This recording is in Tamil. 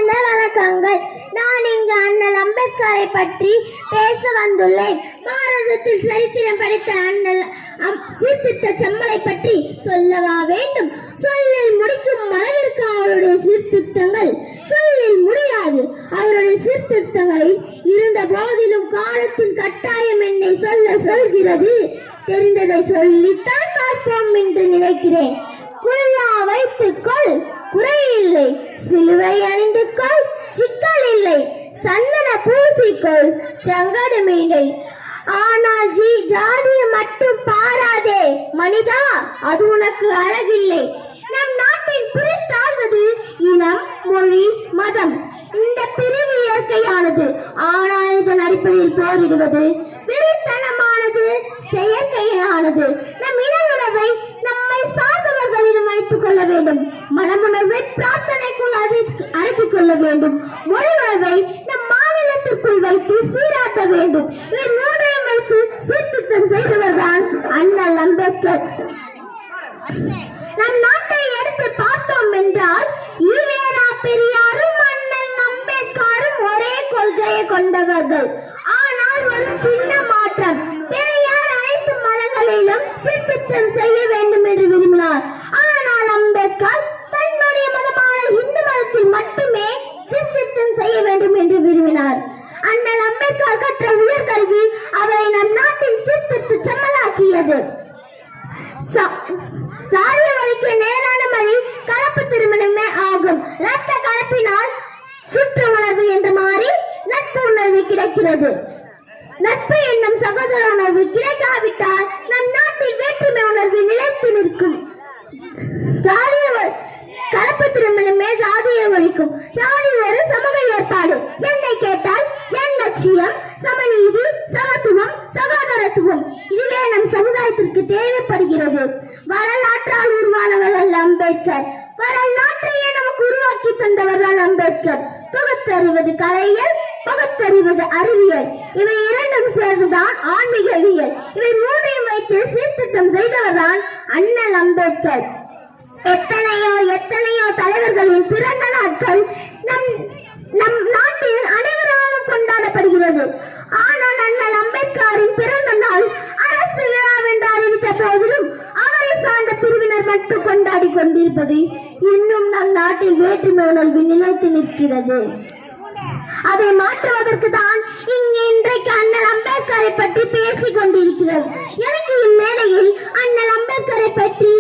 கலந்த வணக்கங்கள். நான் இங்கு அண்ணல் அம்பேத்கரை பற்றி பேச வந்துள்ளேன். பாரதத்தில் சரித்திரம் படித்த அண்ணல் சீர்திருத்த செம்மலை பற்றி சொல்லவா வேண்டும்? சொல்லில் முடிக்கும் அளவிற்கு அவருடைய சீர்திருத்தங்கள் சொல்லில் முடியாது. அவருடைய சீர்திருத்தங்களில் இருந்த போதிலும் காலத்தின் கட்டாயம் என்னை சொல்கிறது. தெரிந்ததை சொல்லித்தான் பார்ப்போம் என்று நினைக்கிறேன். குல்லா வைத்துக்கொள், குறையில்லை. சிலுவை அணிந்து கொள், சிக்கல் இல்லை. சந்தன பூசிக்கொள், சங்கடம் இல்லை. ஆனால் ஜாதியை மட்டும் பாராதே மனிதா, அது உனக்கு அழகில்லை. நம் நாட்டில் பிரித்தாழ்வது இனம், மொழி, மதம். இந்த பிரிவு இயற்கையானது. ஆனால் இதன் அடிப்படையில் போரிடுவது வெறித்தனமானது, செயற்கையானது. நம் இன உணவை நம்மை சார்ந்தவர்களிடம் வைத்துக் கொள்ள வேண்டும். மனமுணர்வை பிரார்த்தனைக்குள் அடக்கிக் கொள்ள வேண்டும். மொழி உணவை நம் மாநிலத்திற்குள் வைத்து சீராட்ட வேண்டும். இவை மூன்றையும் வைத்து சீர்திருத்தம் செய்தவர்தான் அண்ணல் அம்பேத்கர். நம் நாட்டை எடுத்து பார்த்தோம் என்றால் ஈவேரா பெரியாரும் அண்ணல் அம்பேத்கரும் ஒரே கொள்கையை கொண்டவர்கள். ஆனால் ஒரு சின்ன மாற்றம். பெரியார் அனைத்து மதங்களிலும் சீர்திருத்தம் செய்ய வேண்டும் என்று விரும்பினார். ஆனால் அம்பேத்கர் தன்னுடைய மதமான இந்து மதத்தில் மட்டுமே சீர்திருத்தம் செய்ய வேண்டும் என்று விரும்பினார். அண்ணல் அம்பேத்கர் கற்ற உயர்கல்வி அவரை நம் நாட்டின் சீர்திருத்த செம்மலாக்கியது. சாதிய வழிக்கு நேரான வழி கலப்பு திருமணமே ஆகும். ரத்த கலப்பினால் சுற்று உணர்வு என்று மாறி நட்பு உணர்வு கிடைக்கிறது. நட்பு என்னும் சகோதர உணர்வு கிடைக்காவிட்டால் நம் நாட்டில் வேற்றுமை உணர்வு நிலைத்து நிற்கும். கலப்பு திருமணமே ஜாதியை ஒழிக்கும். சாதி ஒரு சமூக ஏற்பாடு. என்னை கேட்டால் என் லட்சியம் சமநீதி, சமத்துவம், சகோதரத்துவம். இதுவே நம் சமுதாயத்திற்கு தேவைப்படுகிறது. வரலாற்றால் உருவானவர் அம்பேத்கர். வரலாற்றையே நமக்கு உருவாக்கி தந்தவர் அம்பேத்கர். தொகுத்தறிவது கலையியல், பகுத்தறிவது அறிவியல். இவை இரண்டும் சேர்ந்துதான் ஆன்மீகவியல். இவை மூன்றையும் வைத்து சீர்திருத்தம் செய்தவர்தான் அண்ணல் அம்பேத்கர். எத்தனையோ தலைவர்களின் பிறந்த நாட்கள் நம் நாட்டில் அனைவராலும் கொண்டாடப்படுகிறது. ஆனால் அண்ணல் அம்பேத்கரின் பிறந்த நாள் அரசு விழாவென்று அறிவித்த போதிலும் அவரை சார்ந்த பிரிவினர் மட்டும் கொண்டாடி கொண்டிருப்பது இன்னும் நம் நாட்டில் வேற்றுமை உணர்வு நிலைத்து நிற்கிறது. அதை மாற்றுவதற்கு தான் இங்கு இன்றைக்கு அண்ணல் அம்பேத்கரை பற்றி பேசிக் கொண்டிருக்கிறோம். எனக்கு இம்மேடையில் அண்ணல் அம்பேத்கரை பற்றி